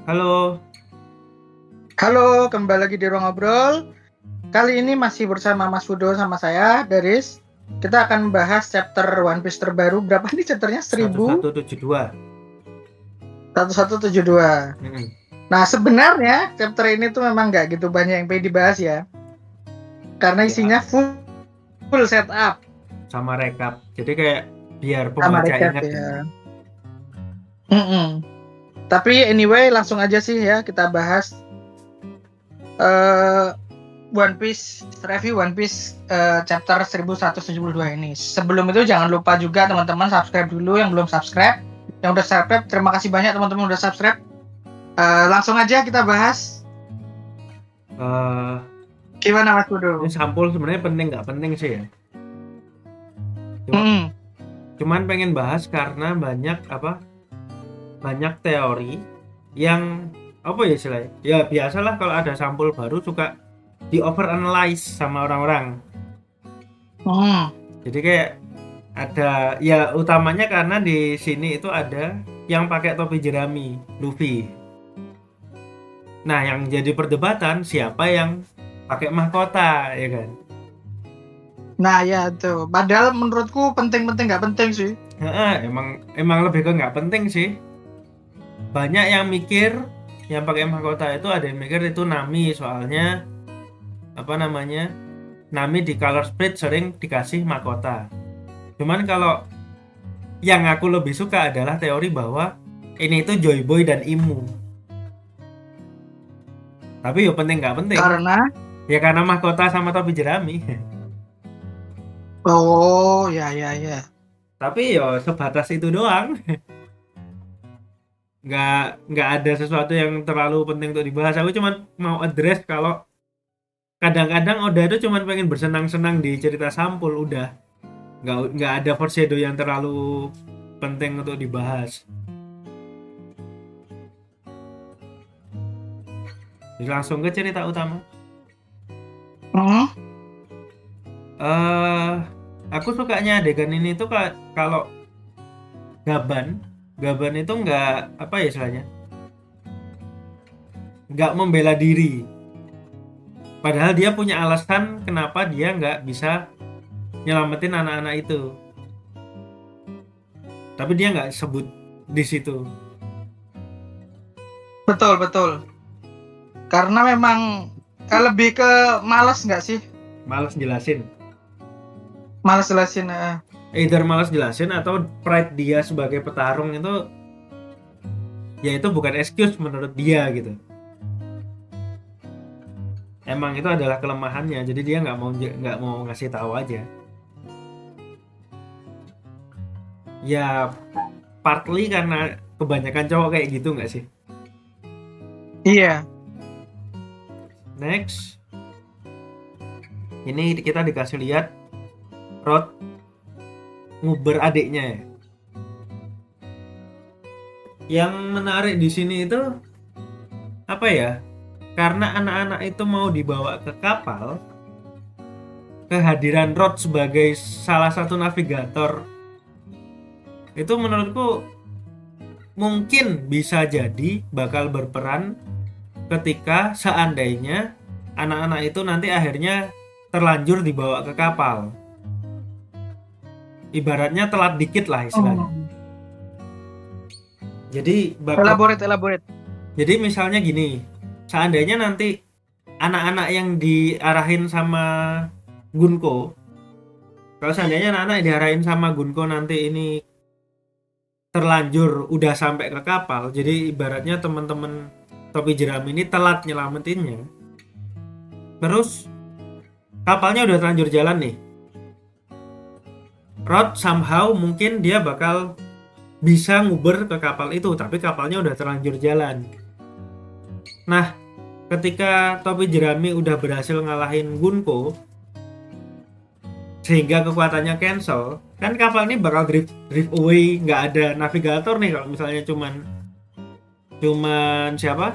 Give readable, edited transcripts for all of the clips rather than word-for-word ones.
Halo, Halo, kembali lagi di Ruang Ngobrol. Kali ini masih bersama Mas Fudo sama saya, Deris. Kita akan membahas chapter One Piece terbaru. Berapa nih chapternya? 1172. 1172. Mm-mm. Nah, sebenarnya chapter ini tuh memang nggak gitu banyak yang pengen dibahas ya. Karena Ya, isinya full setup sama rekap. Jadi kayak biar sama pembaca recap ingat kan. ya. Mm-mm. Tapi anyway, langsung aja sih ya kita bahas eh One Piece review One Piece chapter 1172 ini. Sebelum itu jangan lupa juga teman-teman subscribe dulu yang belum subscribe. Yang udah subscribe, terima kasih banyak teman-teman udah subscribe. Langsung aja kita bahas. Eh, Gimana Mas ini Budo? sampul sebenarnya penting nggak penting sih ya. Cuma, Mm-mm. cuman pengen bahas karena banyak teori yang apa ya istilahnya. Ya biasalah kalau ada sampul baru suka di overanalyze sama orang-orang. Mm. Jadi kayak ada ya utamanya karena di sini itu ada yang pakai topi jerami, Luffy. Nah, yang jadi perdebatan siapa yang pakai mahkota, ya kan? Nah ya tuh. Padahal menurutku penting-penting nggak penting sih. Heeh, emang lebih ke nggak penting sih. Banyak yang mikir yang pakai mahkota itu ada yang mikir itu Nami soalnya apa namanya? Nami di Color Split sering dikasih mahkota. Cuman kalau yang aku lebih suka adalah teori bahwa ini itu Joy Boy dan Imu. Tapi ya penting nggak penting. Karena Ya karena mahkota sama topi jerami. oh ya ya ya. Tapi ya sebatas itu doang. nggak nggak ada sesuatu yang terlalu penting untuk dibahas. Aku cuma mau address kalau kadang-kadang Oda itu cuma pengen bersenang-senang di cerita sampul udah nggak ada foreshadow yang terlalu penting untuk dibahas. Jadi langsung ke cerita utama. Mm. eh aku sukanya adegan ini tuh kalau Gaban Gaban itu nggak apa ya istilahnya nggak membela diri. Padahal dia punya alasan kenapa dia nggak bisa nyelamatin anak-anak itu. Tapi dia nggak sebut di situ. Betul betul. Karena memang lebih ke malas nggak sih? Males jelasin. Malas jelasin. Either males jelasin atau pride dia sebagai petarung itu ya itu bukan excuse menurut dia gitu. Emang itu adalah kelemahannya. Jadi dia nggak mau ngasih tahu aja. Ya partly karena kebanyakan cowok kayak gitu nggak sih? Iya. Next, ini kita dikasih lihat Rod nguber adiknya ya. Yang menarik di sini itu apa ya? Karena anak-anak itu mau dibawa ke kapal, kehadiran Rod sebagai salah satu navigator itu menurutku mungkin bisa jadi bakal berperan ketika seandainya anak-anak itu nanti akhirnya terlanjur dibawa ke kapal. Ibaratnya telat dikit lah istilahnya. Hmm. Jadi Elaborate. jadi misalnya gini, seandainya nanti anak-anak yang diarahin sama Gunko, kalau seandainya anak-anak yang diarahin sama Gunko nanti ini terlanjur udah sampai ke kapal, jadi ibaratnya teman-teman topi jerami ini telat nyelamatinnya. Terus kapalnya udah terlanjur jalan nih. Rod somehow mungkin dia bakal bisa nguber ke kapal itu, tapi kapalnya udah terlanjur jalan. Nah, ketika topi jerami udah berhasil ngalahin Gunko sehingga kekuatannya cancel, kan kapal ini bakal drift away, nggak ada navigator nih kalau misalnya cuman siapa?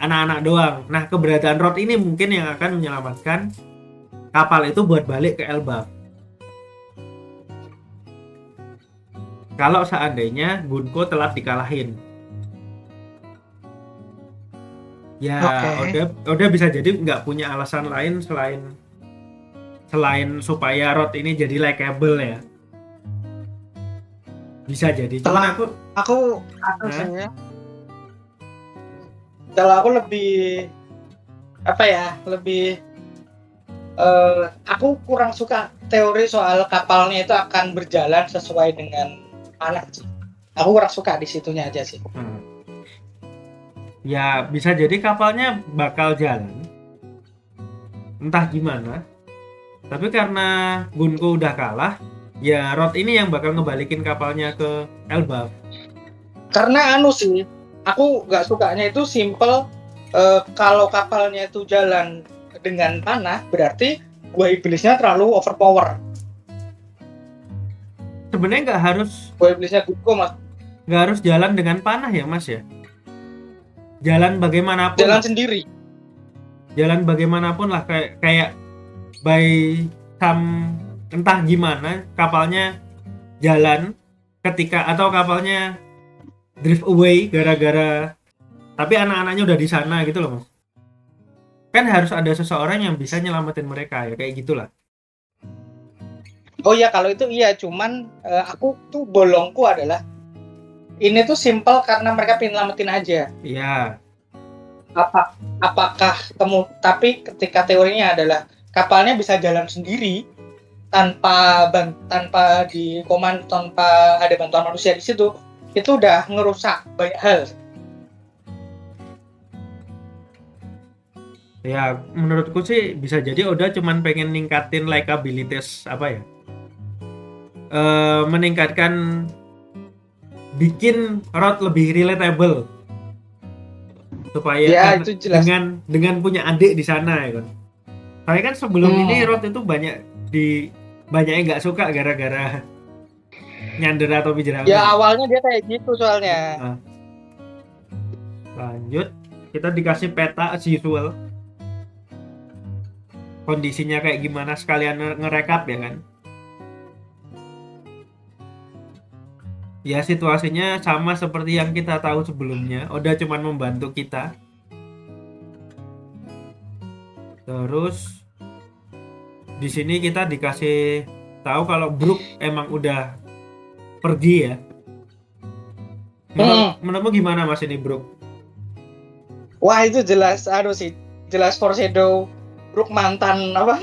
Anak-anak doang. Nah, keberadaan Rod ini mungkin yang akan menyelamatkan kapal itu buat balik ke Elbaf. Kalau seandainya Gunko telat dikalahin. Ya, Oke. Oda bisa jadi nggak punya alasan lain selain supaya Rod ini jadi likable ya. Bisa jadi. Cuman Setelah aku sih, Hah? kalau aku lebih apa ya, lebih aku kurang suka teori soal kapalnya itu akan berjalan sesuai dengan panah sih. Aku kurang suka di situnya aja sih. Ya bisa jadi kapalnya bakal jalan, entah gimana. Tapi karena Gunko udah kalah, ya Rod ini yang bakal ngebalikin kapalnya ke Elbaf. Karena anu sih, aku nggak sukanya itu simple. Kalau kapalnya itu jalan dengan panah, berarti buah iblisnya terlalu overpower. Sebenarnya Buah iblisnya Gunko mas, nggak harus jalan dengan panah ya Mas ya. Jalan bagaimanapun jalan lah, sendiri. kayak by some entah gimana kapalnya jalan atau kapalnya drift away gara-gara tapi anak-anaknya udah di sana gitu loh Mas. Kan harus ada seseorang yang bisa nyelamatin mereka ya kayak gitulah. Oh iya, kalau itu iya, cuman aku tuh bolongku adalah ini tuh simple karena mereka pengen nyelamatin aja. Iya. Apakah tapi ketika teorinya adalah kapalnya bisa jalan sendiri tanpa tanpa ada bantuan manusia di situ, itu udah ngerusak banyak hal. Ya menurutku sih bisa jadi Oda cuman pengen ningkatin likabilitas apa ya, meningkatkan bikin Rod lebih relatable supaya Ya karena itu jelas. dengan punya adik di sana ya kan. Soalnya kan sebelum ini Rod itu banyak yang nggak suka gara-gara nyandera topi jerami. Ya awalnya dia kayak gitu soalnya. Nah, lanjut kita dikasih peta as usual, kondisinya kayak gimana sekalian ngerekap ya kan. Ya situasinya sama seperti yang kita tahu sebelumnya. Oda cuman membantu kita. Terus di sini kita dikasih tahu kalau Brook emang udah pergi ya. Menurutmu gimana Mas ini Brook? Wah itu jelas, jelas foreshadow Brook mantan apa?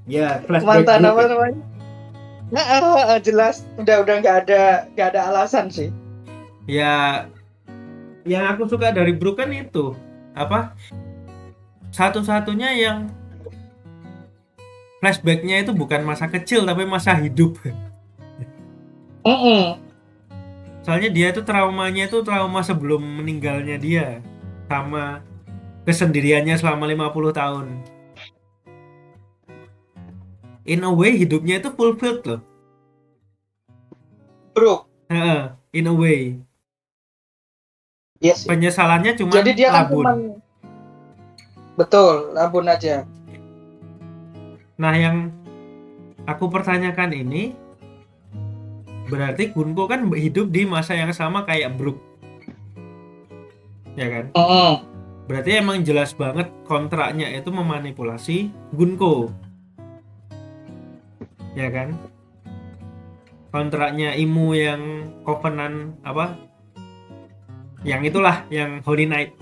Ya flashback Mantan Brook apa ya. namanya? Jelas udah nggak ada alasan sih. Ya yang aku suka dari Brook kan itu apa? Satu-satunya yang flashbacknya itu bukan masa kecil tapi masa hidup. Soalnya dia itu traumanya itu trauma sebelum meninggalnya dia sama kesendiriannya selama 50 tahun. In a way hidupnya itu fulfilled loh. Brook. In a way. Iya sih. Penyesalannya cuma Jadi dia kan labun. Betul, labun aja. Nah yang aku pertanyakan ini berarti Gunko kan hidup di masa yang sama kayak Brook. Ya kan? Berarti emang jelas banget kontraknya itu memanipulasi Gunko. Ya kan? Kontraknya Imu yang Covenant apa? Yang itulah yang Holy Knight.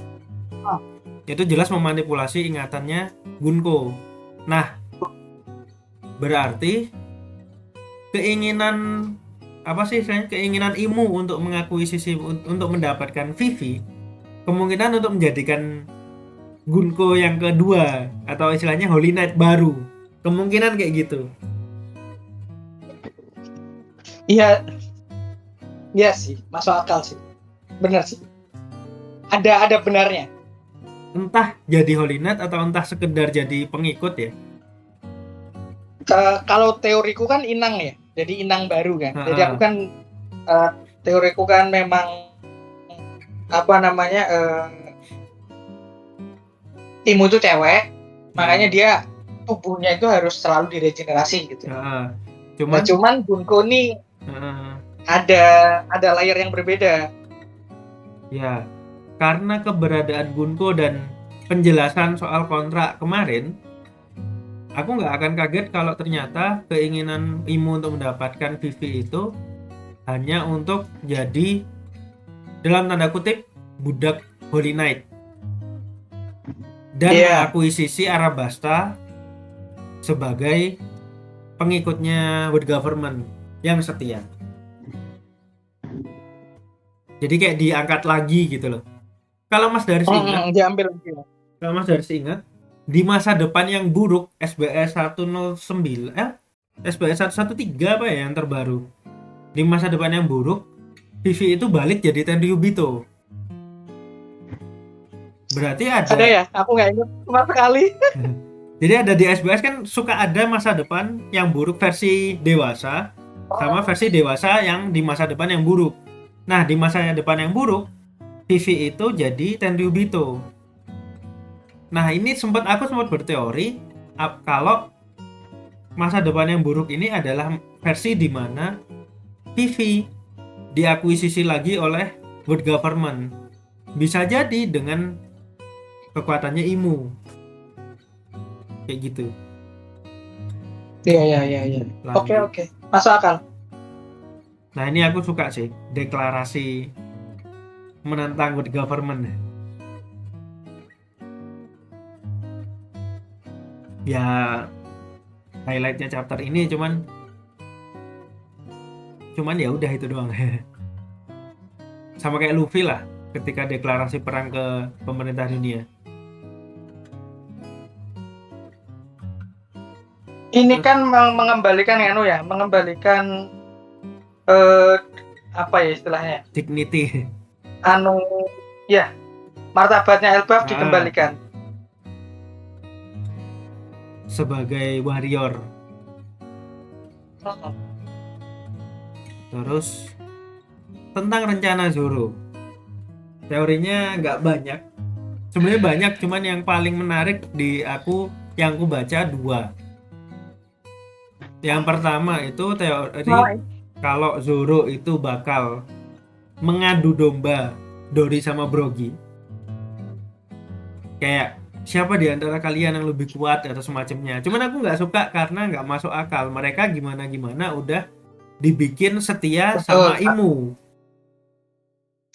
Itu jelas memanipulasi ingatannya Gunko. Nah, berarti keinginan Imu untuk mengakui untuk mendapatkan Vivi kemungkinan untuk menjadikan Gunko yang kedua atau istilahnya Holy Knight baru, kemungkinan kayak gitu. Iya sih, masuk akal sih, benar sih, ada benarnya. Entah jadi Holy Knight atau entah sekedar jadi pengikut ya. Kalau teoriku kan inang ya, jadi inang baru kan. Jadi aku kan teoriku kan memang apa namanya Imu itu cewek, makanya dia tubuhnya itu harus selalu diregenerasi gitu. Cuman Gunko nih ada layer yang berbeda. Ya, karena keberadaan Gunko dan penjelasan soal kontrak kemarin, aku nggak akan kaget kalau ternyata keinginan Imo untuk mendapatkan Vivi itu hanya untuk jadi dalam tanda kutip budak Holy Knight dan mengakuisisi Arabasta sebagai pengikutnya World Government yang setia. Jadi kayak diangkat lagi gitu loh. Kalau Mas Daris ingat, diambil. Kalau Mas Daris ingat, di masa depan yang buruk SBS 109, SBS 113 apa ya yang terbaru? Di masa depan yang buruk, Vivi itu balik jadi Tenryubito. Berarti ada ya? Aku nggak ingat sama sekali. Jadi ada di SBS kan suka ada masa depan yang buruk versi dewasa sama versi dewasa yang di masa depan yang buruk. Nah, di masa depan yang buruk, Vivi itu jadi Tenryubito. Nah, ini aku sempat berteori kalau masa depan yang buruk ini adalah versi di mana Vivi diakuisisi lagi oleh World Government. Bisa jadi dengan kekuatannya Imu. Kayak gitu. Iya. Oke. Masuk akal. Nah, ini aku suka sih deklarasi menentang World Government. Ya, highlightnya chapter ini cuman ya udah itu doang. Sama kayak Luffy lah ketika deklarasi perang ke pemerintah dunia. Ini kan mengembalikan apa ya istilahnya? Dignity. Martabatnya Elbaf dikembalikan sebagai warrior. Terus tentang rencana Zoro, teorinya nggak banyak, sebenarnya banyak, cuman yang paling menarik yang aku baca 2. Yang pertama itu teori kalau Zoro itu bakal mengadu domba Dory sama Brogy, kayak siapa di antara kalian yang lebih kuat atau semacamnya. Cuman aku nggak suka karena nggak masuk akal. Mereka gimana udah dibikin setia sama Imu.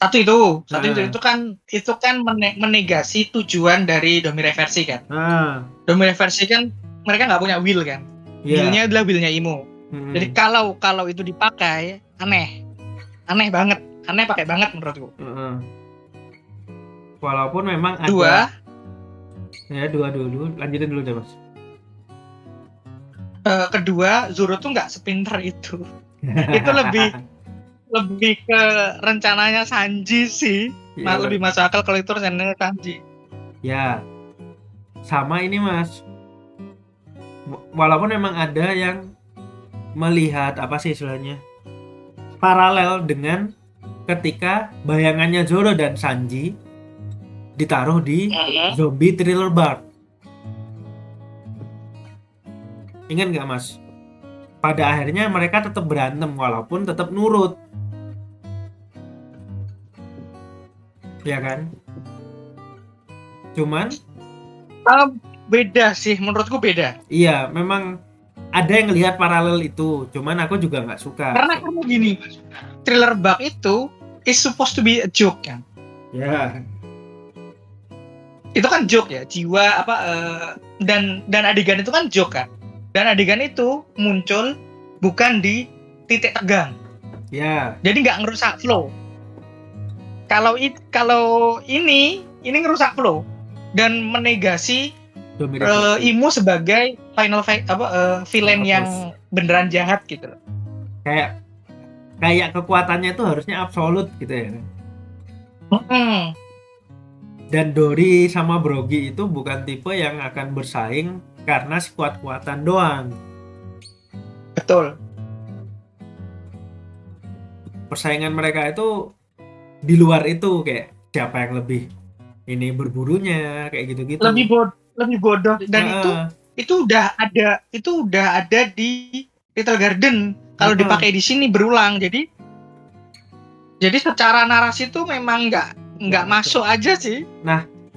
Itu kan menegasi tujuan dari Domireversi kan. Domireversi kan mereka nggak punya will kan. Willnya adalah willnya Imu. Jadi kalau itu dipakai aneh banget, pakai banget menurutku. Walaupun memang ada dua dulu, lanjutin dulu deh Mas. Kedua, Zoro tuh nggak sepinter itu. Itu lebih ke rencananya Sanji sih. Lebih masuk akal kalau itu rencananya Sanji. Ya, sama ini Mas. Walaupun memang ada yang melihat apa sih istilahnya paralel dengan ketika bayangannya Zoro dan Sanji ditaruh di zombie thriller bark. Ingat nggak Mas? Pada akhirnya mereka tetap berantem walaupun tetap nurut. Ya kan? Cuman beda sih, menurutku beda. Iya, memang ada yang lihat paralel itu. Cuman aku juga nggak suka. Karena gini, thriller bark itu is supposed to be a joke kan? Ya. Itu kan joke ya, jiwa dan adegan itu kan joke kan. Dan adegan itu muncul bukan di titik tegang. Ya. Jadi nggak ngerusak flow. Kalau ini ngerusak flow dan menegasi Imu sebagai final villain yang beneran jahat gitu. Kayak kekuatannya itu harusnya absolut gitu ya. Dan Dory sama Brogy itu bukan tipe yang akan bersaing karena kuat-kuatan doang. Betul. Persaingan mereka itu di luar itu, kayak siapa yang lebih ini berburunya, kayak gitu-gitu. Lebih bodoh dan itu udah ada di Little Garden. Kalau dipakai di sini berulang. Jadi secara narasi itu memang nggak masuk aja sih.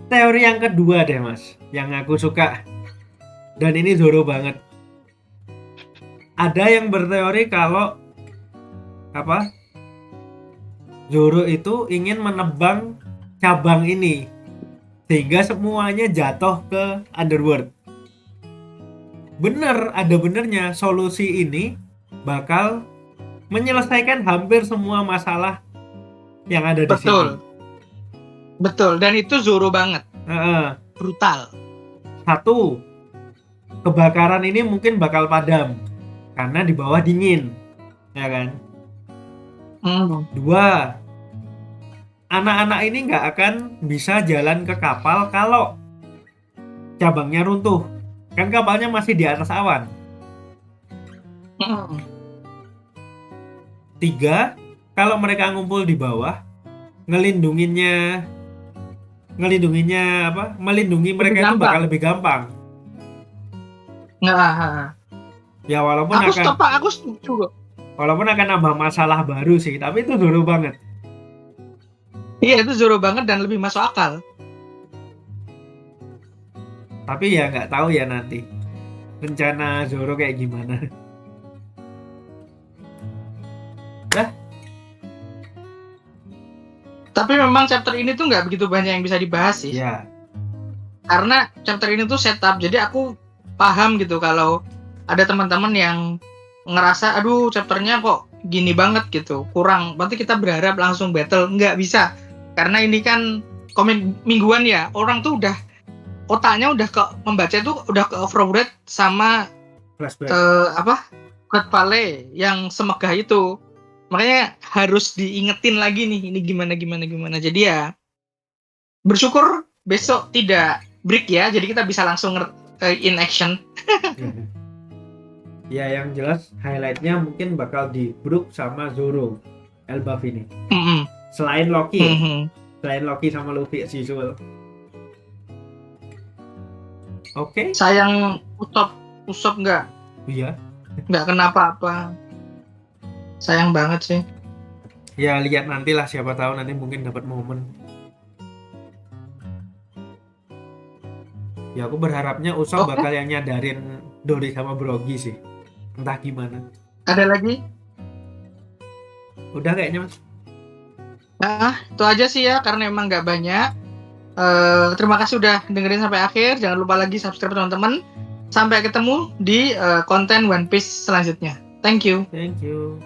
Teori yang kedua deh mas, yang aku suka, dan ini Zoro banget. Ada yang berteori kalau apa, Zoro itu ingin menebang cabang ini sehingga semuanya jatuh ke Underworld. Bener, ada benernya, solusi ini bakal menyelesaikan hampir semua masalah yang ada di sini. Betul, dan itu Zoro banget, brutal. Satu, kebakaran ini mungkin bakal padam karena di bawah dingin, ya kan? Dua, anak-anak ini nggak akan bisa jalan ke kapal kalau cabangnya runtuh, kan kapalnya masih di atas awan. Tiga, kalau mereka ngumpul di bawah, melindungi mereka itu bakal lebih gampang. Ya Aku setuju. Walaupun akan nambah masalah baru sih, tapi itu Zoro banget. Iya, itu Zoro banget dan lebih masuk akal. Tapi ya nggak tahu ya nanti rencana Zoro kayak gimana. Tapi memang chapter ini tuh nggak begitu banyak yang bisa dibahas sih. Ya. Karena chapter ini tuh setup, jadi aku paham gitu kalau ada teman-teman yang ngerasa, aduh chapternya kok gini banget gitu, kurang. Berarti kita berharap langsung battle, nggak bisa. Karena ini kan komik mingguan ya, orang tuh udah otaknya udah ke membaca tuh udah ke overload sama Flashback. God Valley yang semegah itu. Makanya harus diingetin lagi nih, ini gimana. Jadi ya bersyukur besok tidak break ya, jadi kita bisa langsung in action. Ya yang jelas highlightnya mungkin bakal di Brook sama Zoro Elbaf ini. Selain Loki, selain Loki sama Luffy as usual. Oke. Sayang Usopp nggak? Iya. Nggak kenapa-apa. Sayang banget sih. Ya lihat nantilah, siapa tahu nanti mungkin dapat momen. Ya aku berharapnya Usopp bakal yang nyadarin Dory sama Brogy sih. Entah gimana. Ada lagi? Udah kayaknya mas. Nah, itu aja sih ya, karena emang nggak banyak. Terima kasih udah dengerin sampai akhir. Jangan lupa lagi subscribe teman-teman. Sampai ketemu di konten One Piece selanjutnya. Thank you. Thank you.